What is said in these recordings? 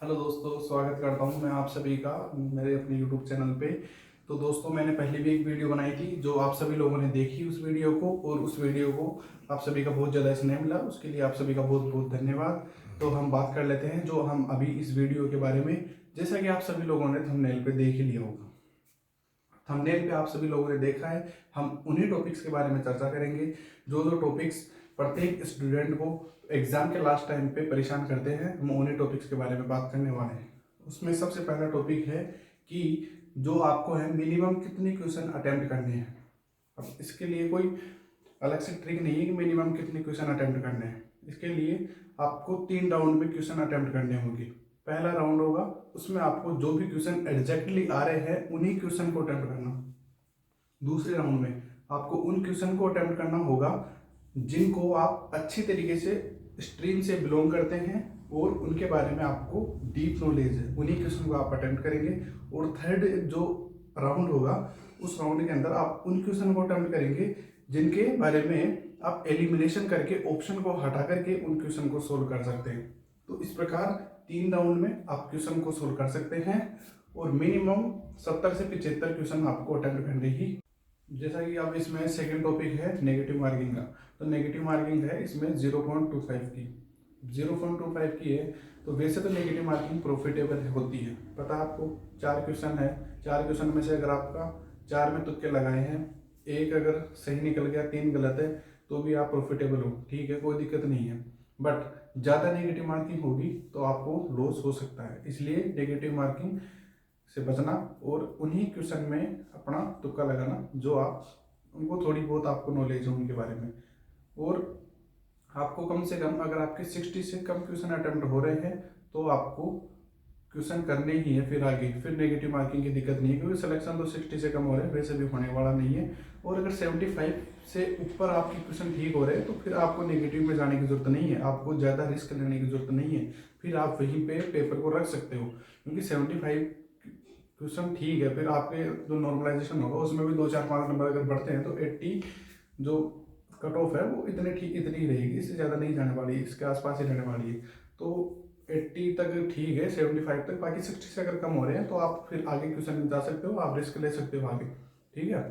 Hello दोस्तों, स्वागत करता हूं मैं आप सभी का मेरे अपने यूट्यूब चैनल पे। तो दोस्तों, मैंने पहले भी एक वीडियो बनाई थी जो आप सभी लोगों ने देखी उस वीडियो को, और उस वीडियो को आप सभी का बहुत ज़्यादा स्नेह मिला। उसके लिए आप सभी का बहुत बहुत धन्यवाद। तो हम बात कर लेते हैं जो हम अभी इस वीडियो के बारे में। जैसा कि आप सभी लोगों ने थंबनेल पे देख ही लिया होगा, थंबनेल पे आप सभी लोगों ने देखा है, हम उन्हीं टॉपिक्स के बारे में चर्चा करेंगे जो जो टॉपिक्स प्रत्येक स्टूडेंट को एग्जाम के लास्ट टाइम पे परेशान करते हैं। हम उन्हीं टॉपिक्स के बारे में बात करने वाले हैं। उसमें सबसे पहला टॉपिक है कि जो आपको है मिनिमम कितने क्वेश्चन अटेम्प्ट करने हैं। अब इसके लिए कोई अलग से ट्रिक नहीं है कि मिनिमम कितने क्वेश्चन अटेम्प्ट करने हैं। इसके लिए आपको 3 राउंड में क्वेश्चन अटेम्प्ट करने होंगे। पहला राउंड होगा, उसमें आपको जो भी क्वेश्चन एग्जैक्टली आ रहे हैं उन्हीं क्वेश्चन को अटेम्प्ट करना। दूसरे राउंड में आपको उन क्वेश्चन को अटेम्प्ट करना होगा जिनको आप अच्छी तरीके से स्ट्रीम से बिलोंग करते हैं और उनके बारे में आपको डीप नॉलेज है, उन्हीं क्वेश्चन को आप अटेम्प्ट करेंगे। और थर्ड जो राउंड होगा, उस राउंड के अंदर आप उन क्वेश्चन को अटेम्प्ट करेंगे जिनके बारे में आप एलिमिनेशन करके ऑप्शन को हटा करके उन क्वेश्चन को सोल्व कर सकते हैं। तो इस प्रकार 3 राउंड में आप क्वेश्चन को सोल्व कर सकते हैं और मिनिमम 70 से 75 क्वेश्चन आपको अटेम्प्ट करने ही। जैसा कि अब इसमें सेकंड टॉपिक है नेगेटिव मार्किंग का। तो नेगेटिव मार्किंग है इसमें 0.25 की, 0.25 की है। तो वैसे तो नेगेटिव मार्किंग प्रॉफिटेबल होती है, पता है आपको। 4 क्वेश्चन है, 4 क्वेश्चन में से अगर आपका 4 में तुक्के लगाए हैं, एक अगर सही निकल गया, 3 गलत है, तो भी आप प्रॉफिटेबल हो, ठीक है, कोई दिक्कत नहीं है। बट ज़्यादा नेगेटिव मार्किंग होगी तो आपको लॉस हो सकता है, इसलिए नेगेटिव मार्किंग से बचना और उन्हीं क्वेश्चन में अपना तुक्का लगाना जो आप उनको थोड़ी बहुत आपको नॉलेज हो उनके बारे में। और आपको कम से कम अगर आपके 60 से कम क्वेश्चन अटेम्प्ट हो रहे हैं तो आपको क्वेश्चन करने ही है। फिर आगे फिर नेगेटिव मार्किंग की दिक्कत नहीं है, क्योंकि सिलेक्शन तो 60 से कम हो रहे हैं, वैसे भी होने वाला नहीं है। और अगर 75 से ऊपर आपके क्वेश्चन ठीक हो रहे हैं तो फिर आपको नेगेटिव में जाने की जरूरत नहीं है, आपको ज़्यादा रिस्क लेने की जरूरत नहीं है। फिर आप वहीं पे पेपर को रख सकते हो, क्योंकि 75 क्वेश्चन ठीक है। फिर आपके जो नॉर्मलाइजेशन होगा उसमें भी 2 4 5 नंबर अगर बढ़ते हैं तो 80 जो कट ऑफ है वो इतनी ही रहेगी, इससे ज़्यादा नहीं जाने वाली, इसके आसपास ही रहने वाली है। तो 80 तक ठीक है, 75 तक। बाकी 60 से अगर कम हो रहे हैं तो आप फिर आगे क्वेश्चन में जा सकते हो, आप रिस्क ले सकते हो आगे, ठीक है।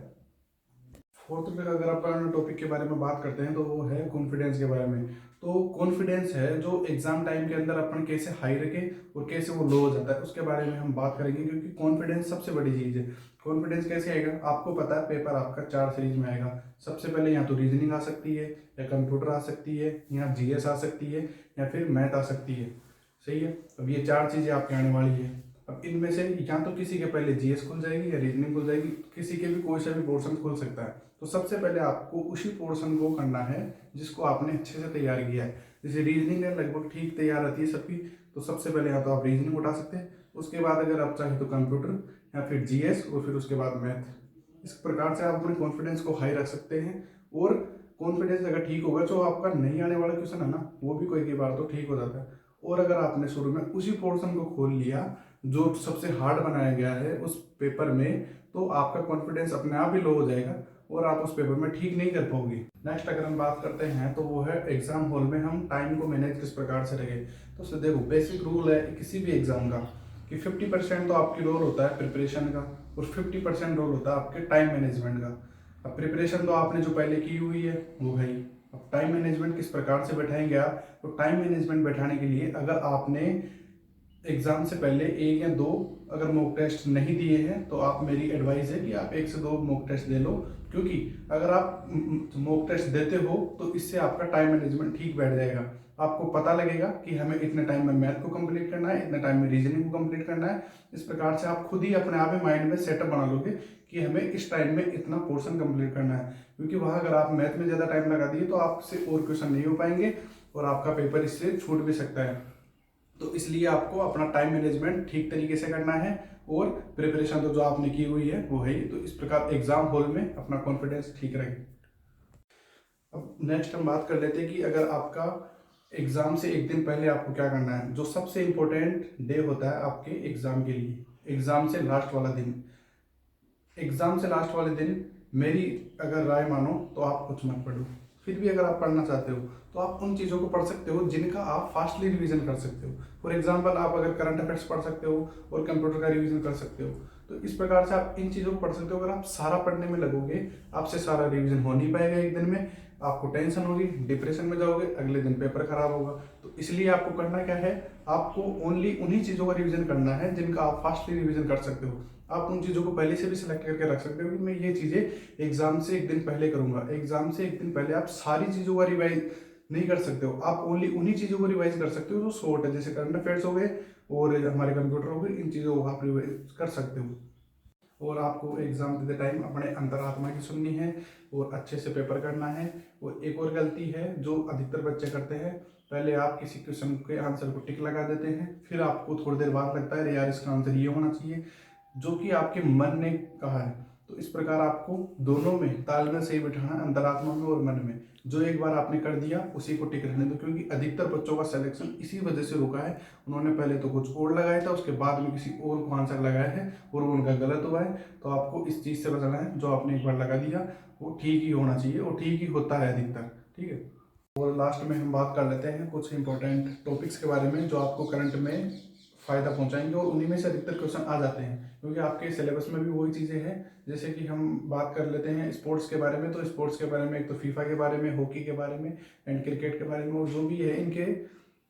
फोर्थ में अगर अपन टॉपिक के बारे में बात करते हैं तो वो है कॉन्फिडेंस के बारे में। तो कॉन्फिडेंस है जो एग्जाम टाइम के अंदर अपन कैसे हाई रखें और कैसे वो लो हो जाता है, उसके बारे में हम बात करेंगे, क्योंकि कॉन्फिडेंस सबसे बड़ी चीज़ है। कॉन्फिडेंस कैसे आएगा, आपको पता है पेपर आपका 4 सीरीज में आएगा। सबसे पहले या तो रीजनिंग आ सकती है, या कंप्यूटर आ सकती है, या जीएस आ सकती है, या फिर मैथ आ सकती है, सही है। अब ये 4 चीज़ें आपके आने वाली है। अब इनमें से या तो किसी के पहले जीएस खुल जाएगी या रीजनिंग खुल जाएगी, किसी के भी कोई सा भी पोर्शन खुल सकता है। तो सबसे पहले आपको उसी पोर्शन को करना है जिसको आपने अच्छे से तैयार किया है। जैसे रीजनिंग है लगभग ठीक तैयार रहती है सबकी, तो सबसे पहले या तो आप रीजनिंग उठा सकते हैं, उसके बाद अगर आप चाहें तो कंप्यूटर, या फिर जीएस, और फिर उसके बाद मैथ। इस प्रकार से आप अपने कॉन्फिडेंस को हाई रख सकते हैं। और कॉन्फिडेंस अगर ठीक होगा, जो आपका नहीं आने वाला क्वेश्चन है ना, वो भी कोई बार तो ठीक हो जाता है। और अगर आपने शुरू में उसी पोर्शन को खोल लिया जो सबसे हार्ड बनाया गया है उस पेपर में, तो आपका कॉन्फिडेंस अपने आप ही लो हो जाएगा और आप उस पेपर में ठीक नहीं कर पाओगे। नेक्स्ट अगर हम बात करते हैं तो वो है एग्जाम हॉल में हम टाइम को मैनेज किस प्रकार से रखें। तो देखो, बेसिक रूल है किसी भी एग्जाम का कि 50% तो आपकी रोल होता है प्रिपरेशन का, और 50% रोल होता है आपके टाइम मैनेजमेंट का। अब प्रिपरेशन तो आपने जो पहले की हुई है वो है ही। अब टाइम मैनेजमेंट किस प्रकार से बैठाएंगे आप, तो टाइम मैनेजमेंट बैठाने के लिए अगर आपने एग्जाम से पहले 1 या 2 अगर मॉक टेस्ट नहीं दिए हैं तो आप, मेरी एडवाइस है कि आप 1 से 2 मॉक टेस्ट दे लो। क्योंकि अगर आप मॉक टेस्ट देते हो तो इससे आपका टाइम मैनेजमेंट ठीक बैठ जाएगा। आपको पता लगेगा कि हमें इतने टाइम में मैथ को कंप्लीट करना है, इतने टाइम में रीजनिंग को कंप्लीट करना है। इस प्रकार से आप खुद ही अपने आप ही माइंड में सेटअप बना लोगे कि हमें इस टाइम में इतना पोर्शन कंप्लीट करना है। क्योंकि वहाँ अगर आप मैथ में ज़्यादा टाइम लगा दिए तो आपसे और क्वेश्चन नहीं हो पाएंगे और आपका पेपर इससे छूट भी सकता है। तो इसलिए आपको अपना टाइम मैनेजमेंट ठीक तरीके से करना है, और प्रिपरेशन तो जो आपने की हुई है वो है ही। तो इस प्रकार एग्जाम हॉल में अपना कॉन्फिडेंस ठीक रखें। अब नेक्स्ट हम बात कर लेते हैं कि अगर आपका एग्जाम से एक दिन पहले आपको क्या करना है। जो सबसे इम्पोर्टेंट डे होता है आपके एग्जाम के लिए, एग्जाम से लास्ट वाला दिन। एग्जाम से लास्ट वाले दिन मेरी अगर राय मानो तो आप कुछ मत पढ़ो, फिर भी अगर आप पढ़ना चाहते हो तो आप उन चीज़ों को पढ़ सकते हो जिनका आप फास्टली रिवीजन कर सकते हो। फॉर एग्जांपल आप अगर करंट अफेयर्स पढ़ सकते हो और कंप्यूटर का रिवीजन कर सकते हो, तो इस प्रकार से आप इन चीज़ों को पढ़ सकते हो। अगर आप सारा पढ़ने में लगोगे, आपसे सारा रिवीजन हो नहीं पाएगा एक दिन में, आपको टेंशन होगी, डिप्रेशन में जाओगे, अगले दिन पेपर खराब होगा। तो इसलिए आपको करना क्या है, आपको ओनली उन्हीं चीज़ों का रिवीजन करना है जिनका आप फास्टली रिवीजन कर सकते हो। आप उन चीज़ों को पहले से भी सिलेक्ट करके रख सकते हो कि मैं ये चीज़ें एग्जाम से एक दिन पहले करूंगा। एग्जाम से एक दिन पहले आप सारी चीज़ों का रिवाइज नहीं कर सकते हो, आप ओनली उन्हीं चीज़ों को रिवाइज कर सकते हो जो शॉर्ट है, जैसे करंट अफेयर्स हो गए और हमारे कंप्यूटर हो गए, इन चीज़ों को आप रिवाइज कर सकते हो। और आपको एग्जाम देते टाइम अपने अंतरात्मा की सुननी है और अच्छे से पेपर करना है। और एक और गलती है जो अधिकतर बच्चे करते हैं, पहले आप किसी क्वेश्चन के आंसर को टिक लगा देते हैं, फिर आपको थोड़ी देर बाद लगता है यार इसका आंसर ये होना चाहिए जो कि आपके मन ने कहा है। तो इस प्रकार आपको दोनों में तालमेल सही बिठाना, अंतरात्मा में और मन में। जो एक बार आपने कर दिया उसी को टिक रहने दो, क्योंकि अधिकतर बच्चों का सिलेक्शन इसी वजह से रुका है। उन्होंने पहले तो कुछ और लगाया था, उसके बाद में किसी और को आंसर लगाया है और वो उनका गलत हुआ है। तो आपको इस चीज़ से बचना है, जो आपने एक बार लगा दिया वो ठीक ही होना चाहिए और ठीक ही होता है अधिकतर, ठीक है। और लास्ट में हम बात कर लेते हैं कुछ इंपॉर्टेंट टॉपिक्स के बारे में जो आपको करंट में फ़ायदा पहुंचाएंगे, और उन्हीं में से अधिकतर क्वेश्चन आ जाते हैं क्योंकि आपके सिलेबस में भी वही चीज़ें हैं। जैसे कि हम बात कर लेते हैं स्पोर्ट्स के बारे में, तो स्पोर्ट्स के बारे में एक तो फीफा के बारे में, हॉकी के बारे में एंड क्रिकेट के बारे में, और जो भी है इनके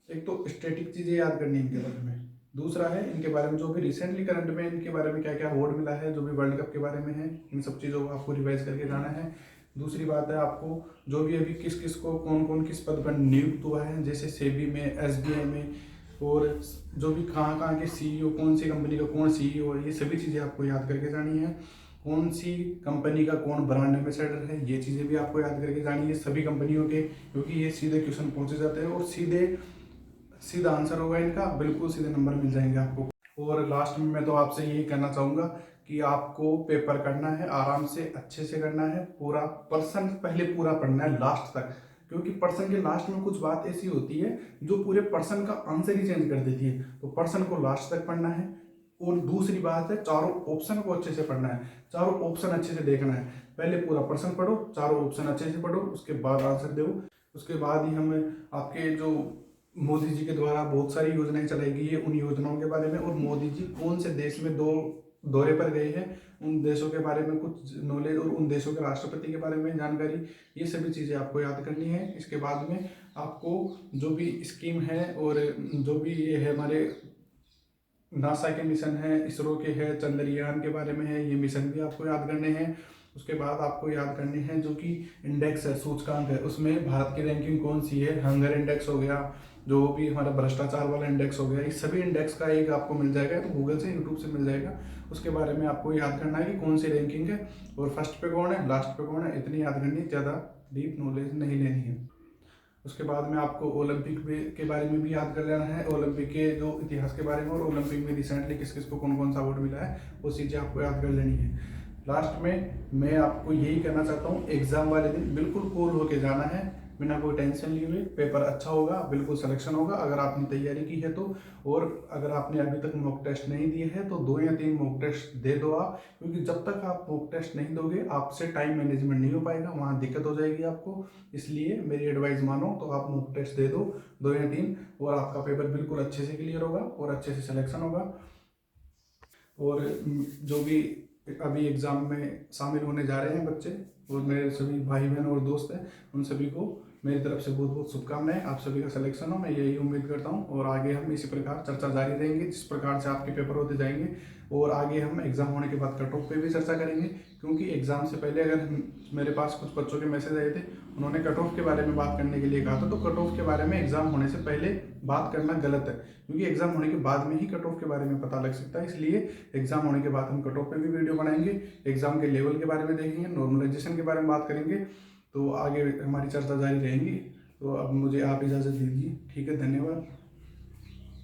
एक तो स्टैटिक चीज़ें याद करनी इनके बारे में। दूसरा है इनके बारे में जो भी रिसेंटली करंट में इनके बारे में क्या क्या अवार्ड मिला है, जो भी वर्ल्ड कप के बारे में है, इन सब चीज़ों को आपको रिवाइज करके जाना है। दूसरी बात है आपको जो भी अभी किस किस को कौन कौन किस पद पर नियुक्त हुआ है, जैसे सेबी में, एसबीआई में, और जो भी कहाँ कहाँ के सीईओ, कौन सी कंपनी का कौन सीईओ है, ये सभी चीज़ें आपको याद करके जानी है। कौन सी कंपनी का कौन ब्रांड एम्बेसडर है, ये चीज़ें भी आपको याद करके जानी है सभी कंपनियों के, क्योंकि ये सीधे क्वेश्चन पहुँचे जाते हैं और सीधा आंसर होगा इनका, बिल्कुल सीधे नंबर मिल जाएंगे आपको। और लास्ट में मैं तो आपसे यही कहना चाहूँगा कि आपको पेपर करना है, आराम से अच्छे से करना है, पूरा पर्सन पहले पूरा पढ़ना है लास्ट तक, क्योंकि पर्सन के लास्ट में कुछ बात ऐसी होती है जो पूरे पर्सन का आंसर ही चेंज कर देती है। तो पर्सन को लास्ट तक पढ़ना है। और दूसरी बात है चारों ऑप्शन को अच्छे से पढ़ना है, चारों ऑप्शन अच्छे से देखना है। पहले पूरा पर्सन पढ़ो, चारों ऑप्शन अच्छे से पढ़ो, उसके बाद आंसर दो। उसके बाद ही हम आपके जो मोदी जी के द्वारा बहुत सारी योजनाएं चलाई गई है, उन योजनाओं के बारे में, और मोदी जी कौन से देश में दौरे पर गए हैं, उन देशों के बारे में कुछ नॉलेज, और उन देशों के राष्ट्रपति के बारे में जानकारी, ये सभी चीज़ें आपको याद करनी है। इसके बाद में आपको जो भी स्कीम है और जो भी ये है हमारे नासा के मिशन है, इसरो के है, चंद्रयान के बारे में है, ये मिशन भी आपको याद करने हैं। उसके बाद आपको याद करनी है जो कि इंडेक्स है, सूचकांक है, उसमें भारत की रैंकिंग कौन सी है, हंगर इंडेक्स हो गया, जो भी हमारा भ्रष्टाचार वाला इंडेक्स हो गया, इस सभी इंडेक्स का एक आपको मिल जाएगा, तो गूगल से यूट्यूब से मिल जाएगा। उसके बारे में आपको याद करना है कि कौन सी रैंकिंग है और फर्स्ट पे कौन है, लास्ट पे कौन है, इतनी याद करनी है, ज़्यादा डीप नॉलेज नहीं लेनी है। उसके बाद में आपको ओलंपिक के बारे में भी याद कर लेना है, ओलंपिक के जो इतिहास के बारे में, और ओलंपिक में रिसेंटली किस किस को कौन कौन सा अवार्ड मिला है, वो चीज़ें आपको याद कर लेनी है। लास्ट में मैं आपको यही कहना चाहता हूँ, एग्जाम वाले दिन बिल्कुल कूल होके जाना है, बिना कोई टेंशन लिए हुए। पेपर अच्छा होगा, बिल्कुल सिलेक्शन होगा अगर आपने तैयारी की है तो। और अगर आपने अभी तक मॉक टेस्ट नहीं दिए हैं तो 2 या 3 मॉक टेस्ट दे दो आप, क्योंकि जब तक आप मॉक टेस्ट नहीं दोगे आपसे टाइम मैनेजमेंट नहीं हो पाएगा, वहाँ दिक्कत हो जाएगी आपको। इसलिए मेरी एडवाइस मानो तो आप मॉक टेस्ट दे दो 2 या 3, और आपका पेपर बिल्कुल अच्छे से क्लियर होगा और अच्छे से सिलेक्शन होगा। और जो भी अभी एग्ज़ाम में शामिल होने जा रहे हैं बच्चे और मेरे सभी भाई बहन और दोस्त हैं, उन सभी को मेरी तरफ से बहुत बहुत शुभकामनाएं। आप सभी का सिलेक्शन हो, मैं यही उम्मीद करता हूं। और आगे हम इसी प्रकार चर्चा जारी रहेंगे, जिस प्रकार से आपके पेपर होते जाएंगे। और आगे हम एग्ज़ाम होने के बाद कट ऑफ पे भी चर्चा करेंगे, क्योंकि एग्ज़ाम से पहले अगर मेरे पास कुछ बच्चों के मैसेज आए थे, उन्होंने कट ऑफ के बारे में बात करने के लिए कहा था। तो कट ऑफ के बारे में एग्ज़ाम होने से पहले बात करना गलत है, क्योंकि एग्ज़ाम होने के बाद में ही कट ऑफ के बारे में पता लग सकता है। इसलिए एग्ज़ाम होने के बाद हम कट ऑफ पे भी वीडियो बनाएंगे, एग्ज़ाम के लेवल के बारे में देखेंगे, नॉर्मलाइजेशन के बारे में बात करेंगे। तो आगे हमारी चर्चा जारी रहेंगी। तो अब मुझे आप इजाज़त दीजिए, ठीक है, धन्यवाद।